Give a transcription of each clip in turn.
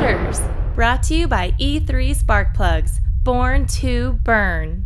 Letterz, brought to you by E3 Spark Plugs, born to burn.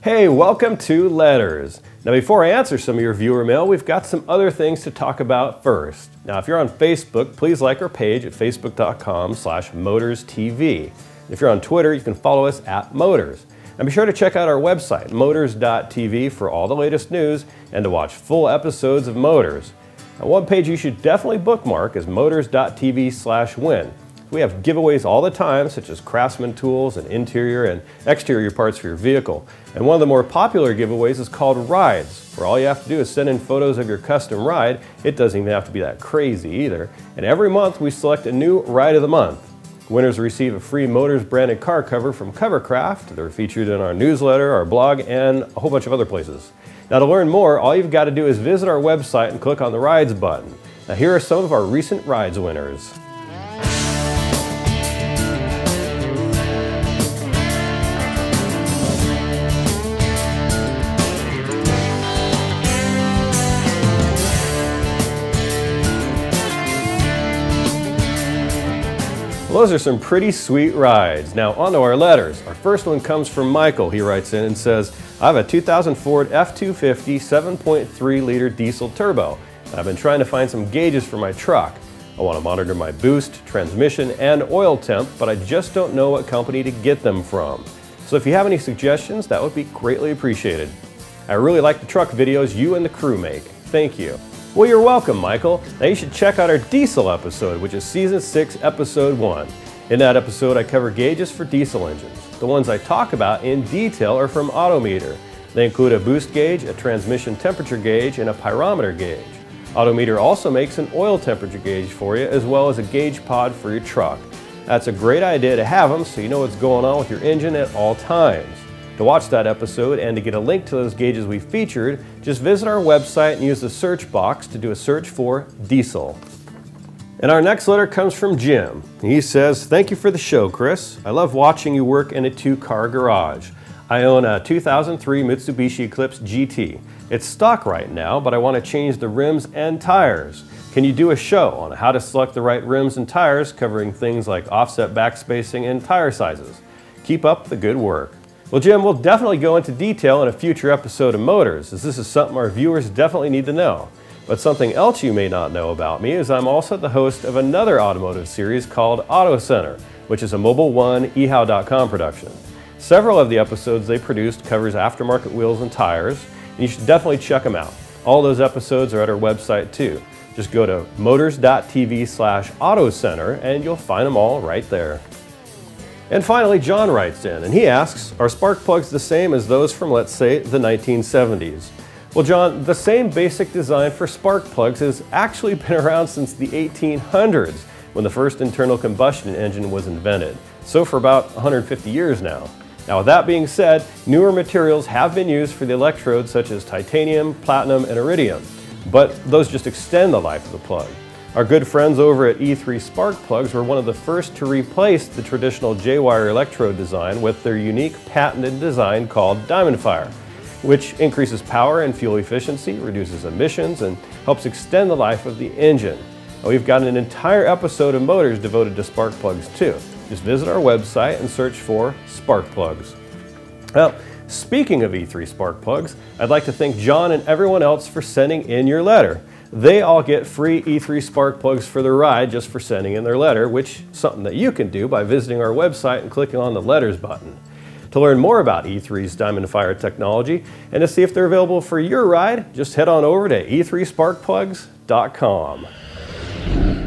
Hey, welcome to Letterz. Now before I answer some of your viewer mail, we've got some other things to talk about first. Now if you're on Facebook, please like our page at facebook.com/MotorzTV. If you're on Twitter, you can follow us at Motorz. And be sure to check out our website, Motorz.tv, for all the latest news and to watch full episodes of Motorz. Now, one page you should definitely bookmark is Motorz.tv/win. We have giveaways all the time, such as Craftsman tools and interior and exterior parts for your vehicle. And one of the more popular giveaways is called Rides, where all you have to do is send in photos of your custom ride. It doesn't even have to be that crazy either. And every month we select a new Ride of the Month. Winners receive a free Motorz branded car cover from Covercraft. They're featured in our newsletter, our blog, and a whole bunch of other places. Now to learn more, all you've got to do is visit our website and click on the Rides button. Now here are some of our recent Rides winners. Well, those are some pretty sweet rides. Now on to our letters. Our first one comes from Michael. He writes in and says, I have a 2000 Ford F-250 7.3 liter diesel turbo. I've been trying to find some gauges for my truck. I want to monitor my boost, transmission, and oil temp, but I just don't know what company to get them from. So if you have any suggestions, that would be greatly appreciated. I really like the truck videos you and the crew make. Thank you. Well, you're welcome, Michael. Now you should check out our diesel episode, which is Season 6, Episode 1. In that episode, I cover gauges for diesel engines. The ones I talk about in detail are from Autometer. They include a boost gauge, a transmission temperature gauge, and a pyrometer gauge. Autometer also makes an oil temperature gauge for you, as well as a gauge pod for your truck. That's a great idea to have them so you know what's going on with your engine at all times. To watch that episode and to get a link to those gauges we featured, just visit our website and use the search box to do a search for diesel. And our next letter comes from Jim. He says, thank you for the show, Chris. I love watching you work in a two-car garage. I own a 2003 Mitsubishi Eclipse GT. It's stock right now, but I want to change the rims and tires. Can you do a show on how to select the right rims and tires, covering things like offset backspacing and tire sizes? Keep up the good work. Well, Jim, we'll definitely go into detail in a future episode of Motorz, as this is something our viewers definitely need to know. But something else you may not know about me is I'm also the host of another automotive series called Auto Center, which is a Mobile One eHow.com production. Several of the episodes they produced covers aftermarket wheels and tires, and you should definitely check them out. All those episodes are at our website too. Just go to Motorz.tv/AutoCenter and you'll find them all right there. And finally, John writes in, and he asks, are spark plugs the same as those from, let's say, the 1970s? Well, John, the same basic design for spark plugs has actually been around since the 1800s, when the first internal combustion engine was invented. So for about 150 years now. Now, with that being said, newer materials have been used for the electrodes such as titanium, platinum, and iridium, but those just extend the life of the plug. Our good friends over at E3 Spark Plugs were one of the first to replace the traditional J-wire electrode design with their unique patented design called Diamond Fire, which increases power and fuel efficiency, reduces emissions, and helps extend the life of the engine. Now, we've got an entire episode of Motorz devoted to spark plugs too. Just visit our website and search for Spark Plugs. Now, speaking of E3 Spark Plugs, I'd like to thank John and everyone else for sending in your letter. They all get free E3 Spark Plugs for their ride just for sending in their letter, which is something that you can do by visiting our website and clicking on the Letterz button. To learn more about E3's Diamond Fire technology and to see if they're available for your ride, just head on over to e3sparkplugs.com.